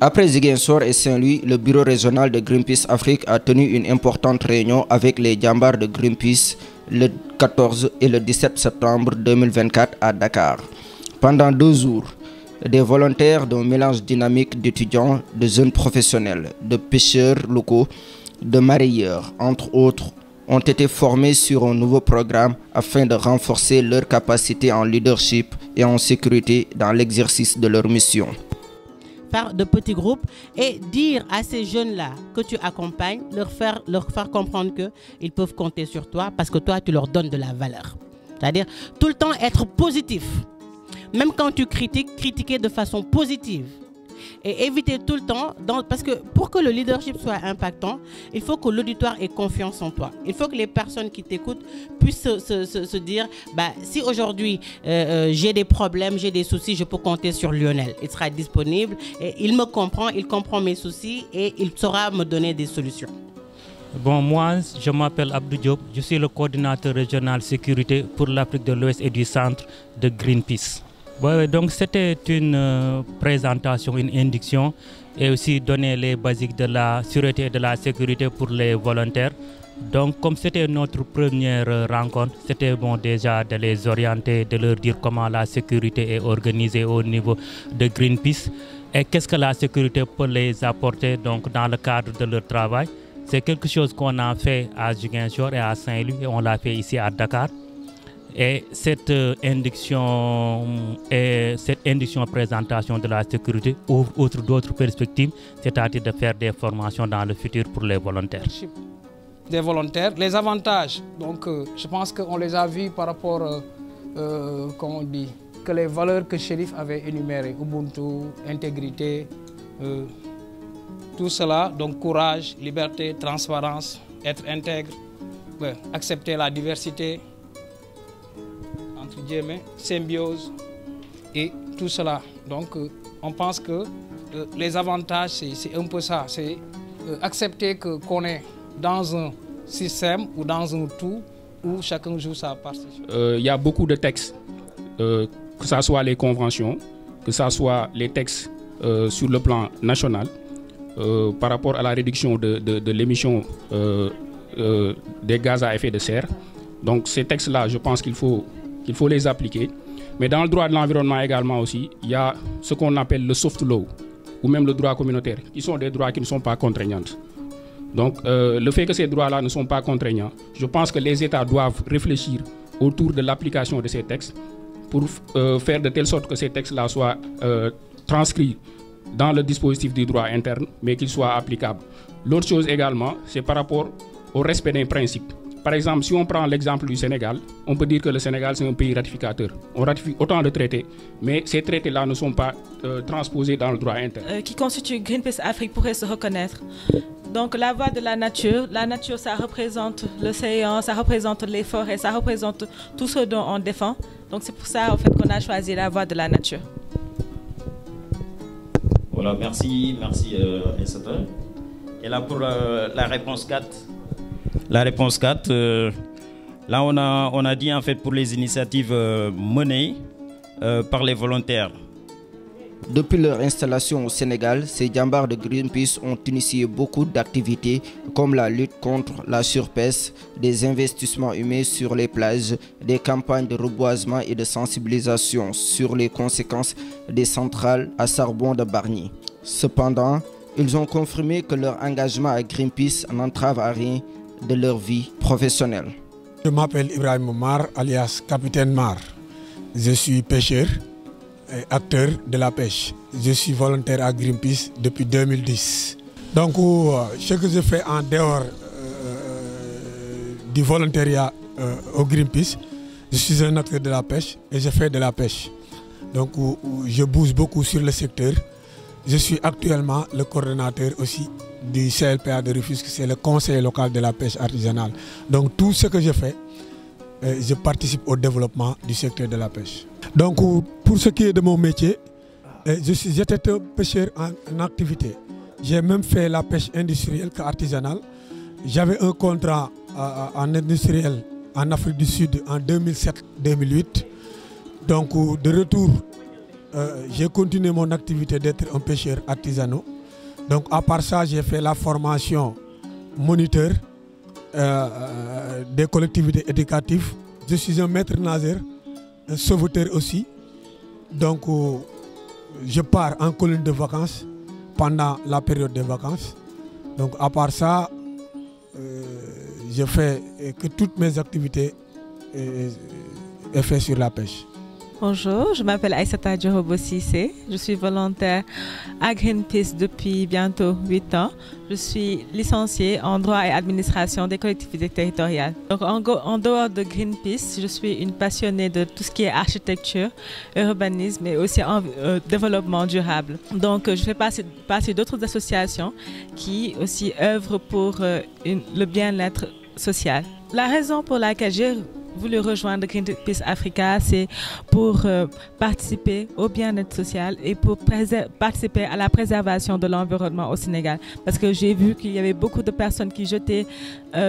Après Ziguinchor et Saint-Louis, le bureau régional de Greenpeace Afrique a tenu une importante réunion avec les djambars de Greenpeace le 14 et le 17 septembre 2024 à Dakar. Pendant 2 jours, des volontaires d'un mélange dynamique d'étudiants, de jeunes professionnels, de pêcheurs locaux, de marailleurs, entre autres, ont été formés sur un nouveau programme afin de renforcer leur capacité en leadership et en sécurité dans l'exercice de leur mission. Faire de petits groupes et dire à ces jeunes-là que tu accompagnes, leur faire comprendre qu'ils peuvent compter sur toi parce que toi, tu leur donnes de la valeur. C'est-à-dire tout le temps être positif. Même quand tu critiques, critiquer de façon positive. Et éviter tout le temps, parce que pour que le leadership soit impactant, il faut que l'auditoire ait confiance en toi. Il faut que les personnes qui t'écoutent puissent se dire, bah, si aujourd'hui j'ai des problèmes, j'ai des soucis, je peux compter sur Lionel. Il sera disponible, et il me comprend, il comprend mes soucis et il saura me donner des solutions. Bon, moi, je m'appelle Abdou Diop, je suis le coordinateur régional sécurité pour l'Afrique de l'Ouest et du Centre de Greenpeace. Ouais, donc c'était une présentation, une induction et aussi donner les basiques de la sûreté et de la sécurité pour les volontaires. Donc comme c'était notre première rencontre, c'était bon déjà de les orienter, de leur dire comment la sécurité est organisée au niveau de Greenpeace et qu'est-ce que la sécurité peut les apporter donc, dans le cadre de leur travail. C'est quelque chose qu'on a fait à Ziguinchor et à Saint-Louis et on l'a fait ici à Dakar. Et cette induction présentation de la sécurité ouvre d'autres perspectives, c'est-à-dire de faire des formations dans le futur pour les volontaires. Des volontaires, les avantages, donc je pense qu'on les a vus par rapport, comment on dit, que les valeurs que Chérif avait énumérées, Ubuntu, intégrité, tout cela, donc courage, liberté, transparence, être intègre, accepter la diversité, symbiose et tout cela. Donc on pense que les avantages c'est un peu ça, c'est accepter qu'on est dans un système ou dans un tout où chacun joue sa partie. Il y a beaucoup de textes, que ce soit les conventions, que ce soit les textes sur le plan national par rapport à la réduction de l'émission des gaz à effet de serre. Donc ces textes-là, je pense qu'il faut les appliquer. Mais dans le droit de l'environnement également aussi, il y a ce qu'on appelle le soft law, ou même le droit communautaire, qui sont des droits qui ne sont pas contraignants. Donc le fait que ces droits-là ne sont pas contraignants, je pense que les États doivent réfléchir autour de l'application de ces textes pour faire de telle sorte que ces textes-là soient transcrits dans le dispositif du droit interne, mais qu'ils soient applicables. L'autre chose également, c'est par rapport au respect des principes. Par exemple, si on prend l'exemple du Sénégal, on peut dire que le Sénégal c'est un pays ratificateur. On ratifie autant de traités, mais ces traités-là ne sont pas transposés dans le droit interne. Qui constitue Greenpeace Afrique pourrait se reconnaître. Donc la voie de la nature ça représente l'océan, ça représente les forêts, ça représente tout ce dont on défend. Donc c'est pour ça en fait, qu'on a choisi la voie de la nature. Voilà, merci Essata. Et là pour la réponse 4. La réponse 4, là on a dit en fait pour les initiatives menées par les volontaires. Depuis leur installation au Sénégal, ces djambars de Greenpeace ont initié beaucoup d'activités comme la lutte contre la surpêche, des investissements humains sur les plages, des campagnes de reboisement et de sensibilisation sur les conséquences des centrales à charbon de Bargny. Cependant, ils ont confirmé que leur engagement à Greenpeace n'entrave à rien de leur vie professionnelle. Je m'appelle Ibrahim Mar, alias Capitaine Mar. Je suis pêcheur et acteur de la pêche. Je suis volontaire à Greenpeace depuis 2010. Donc, ce que je fais en dehors du volontariat au Greenpeace, je suis un acteur de la pêche et je fais de la pêche. Donc, je bouge beaucoup sur le secteur. Je suis actuellement le coordonnateur aussi du CLPA de Rufisque, c'est le conseil local de la pêche artisanale. Donc tout ce que je fais, je participe au développement du secteur de la pêche. Donc pour ce qui est de mon métier, j'étais un pêcheur en activité. J'ai même fait la pêche industrielle qu'artisanale. J'avais un contrat en industriel en Afrique du Sud en 2007-2008. Donc de retour, j'ai continué mon activité d'être un pêcheur artisanal Donc à part ça, j'ai fait la formation moniteur des collectivités éducatives. Je suis un maître nageur, un sauveteur aussi. Donc je pars en colonie de vacances pendant la période des vacances. Donc à part ça, je fais que toutes mes activités sont faites sur la pêche. Bonjour, je m'appelle Aïssata Djorobo-Cissé. Je suis volontaire à Greenpeace depuis bientôt 8 ans. Je suis licenciée en droit et administration des collectivités territoriales. Donc en dehors de Greenpeace, je suis une passionnée de tout ce qui est architecture, urbanisme et aussi développement durable. Donc je fais partie d'autres associations qui aussi œuvrent pour le bien-être social. La raison pour laquelle j'ai voulu rejoindre Greenpeace Africa, c'est pour participer au bien-être social et pour participer à la préservation de l'environnement au Sénégal. Parce que j'ai vu qu'il y avait beaucoup de personnes qui jetaient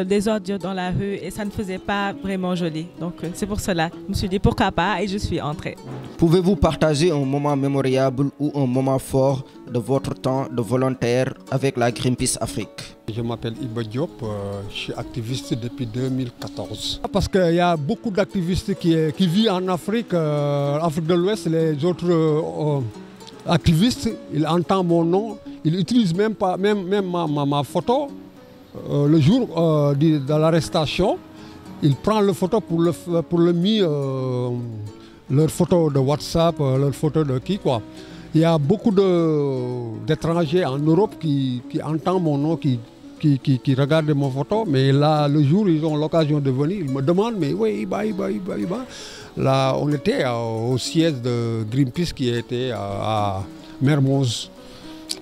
des ordures dans la rue et ça ne faisait pas vraiment joli. Donc c'est pour cela, je me suis dit pourquoi pas et je suis entrée. Pouvez-vous partager un moment mémorable ou un moment fort de votre temps de volontaire avec la Greenpeace Afrique? Je m'appelle Iba Diop, je suis activiste depuis 2014. Parce qu'il y a beaucoup d'activistes qui vivent en Afrique, Afrique de l'Ouest, les autres activistes, ils entendent mon nom, ils utilisent même ma photo. Le jour de l'arrestation, ils prennent la photo pour le mettre, leur photo de WhatsApp, leur photo de qui quoi. Il y a beaucoup d'étrangers en Europe qui entendent mon nom, qui regardent mon photo, mais là, le jour où ils ont l'occasion de venir, ils me demandent, mais oui, Iba. Là, on était au siège de Greenpeace qui était à Mermoz.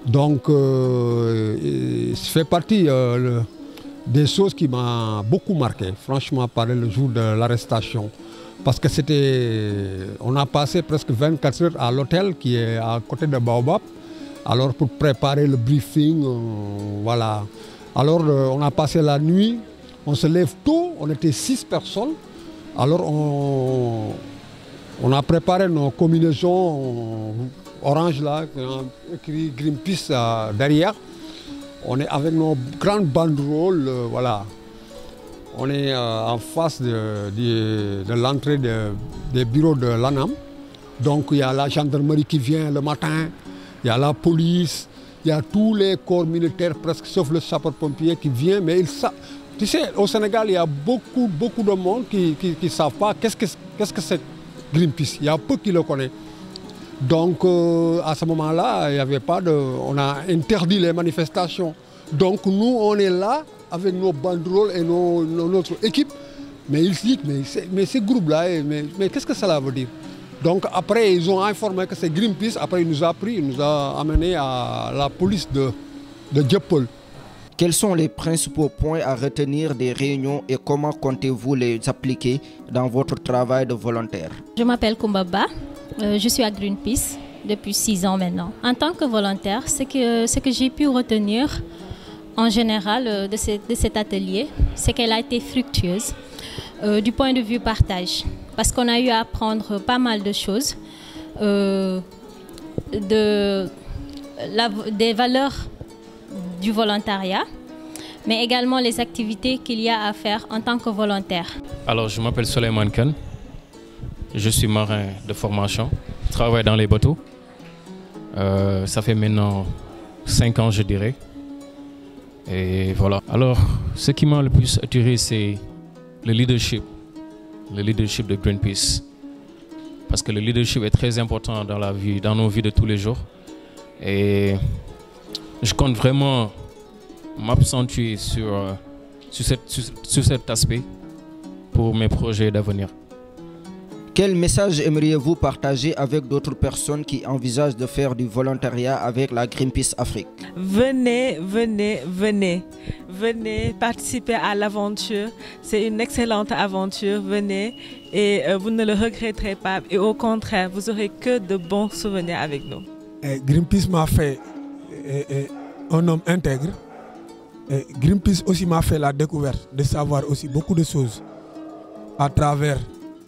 Donc, ça fait partie des choses qui m'ont beaucoup marqué, franchement, par le jour de l'arrestation. Parce que on a passé presque 24 heures à l'hôtel qui est à côté de Baobab, alors pour préparer le briefing, voilà. Alors on a passé la nuit, on se lève tôt, on était 6 personnes, alors on a préparé nos combinaisons orange là, écrit Greenpeace derrière. On est avec nos grandes banderoles, voilà. On est en face de l'entrée des bureaux de l'ANAM. Donc il y a la gendarmerie qui vient le matin, il y a la police, il y a tous les corps militaires presque, sauf le sapeur-pompier qui vient. Mais tu sais, au Sénégal, il y a beaucoup de monde qui ne savent pas qu'est-ce que c'est Greenpeace. Il y a peu qui le connaissent. Donc à ce moment-là, il y avait pas on a interdit les manifestations. Donc nous, on est là avec nos banderoles et notre équipe. Mais ils se disent, mais ces groupes-là, mais qu'est-ce que cela veut dire? Donc après, ils ont informé que c'est Greenpeace. Après, il nous a pris, il nous a amené à la police de Dieuppeul. Quels sont les principaux points à retenir des réunions et comment comptez-vous les appliquer dans votre travail de volontaire? Je m'appelle Kumbaba, je suis à Greenpeace depuis 6 ans maintenant. En tant que volontaire, ce que j'ai pu retenir en général de cet atelier, c'est qu'elle a été fructueuse du point de vue partage. Parce qu'on a eu à apprendre pas mal de choses, des valeurs du volontariat, mais également les activités qu'il y a à faire en tant que volontaire. Alors, je m'appelle Soleiman Khan, je suis marin de formation, je travaille dans les bateaux. Ça fait maintenant 5 ans, je dirais. Et voilà. Alors, ce qui m'a le plus attiré, c'est le leadership de Greenpeace. Parce que le leadership est très important dans nos vies de tous les jours. Et je compte vraiment m'accentuer sur cet aspect pour mes projets d'avenir. Quel message aimeriez-vous partager avec d'autres personnes qui envisagent de faire du volontariat avec la Greenpeace Afrique? Venez participer à l'aventure. C'est une excellente aventure. Venez et vous ne le regretterez pas. Et au contraire, vous aurez que de bons souvenirs avec nous. Greenpeace m'a fait un homme intègre. Greenpeace aussi m'a fait la découverte de savoir aussi beaucoup de choses à travers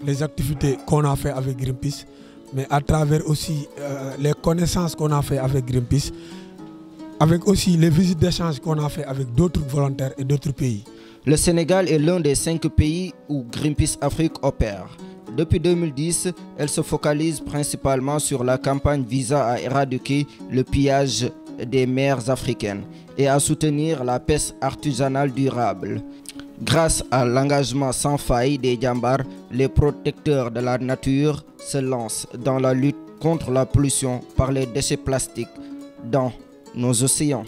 les activités qu'on a fait avec Greenpeace, mais à travers aussi les connaissances qu'on a fait avec Greenpeace. avec aussi les visites d'échange qu'on a fait avec d'autres volontaires et d'autres pays. Le Sénégal est l'un des 5 pays où Greenpeace Afrique opère. Depuis 2010, elle se focalise principalement sur la campagne visant à éradiquer le pillage des mers africaines et à soutenir la pêche artisanale durable. Grâce à l'engagement sans faille des Djambars, les protecteurs de la nature se lancent dans la lutte contre la pollution par les déchets plastiques dans nos océans.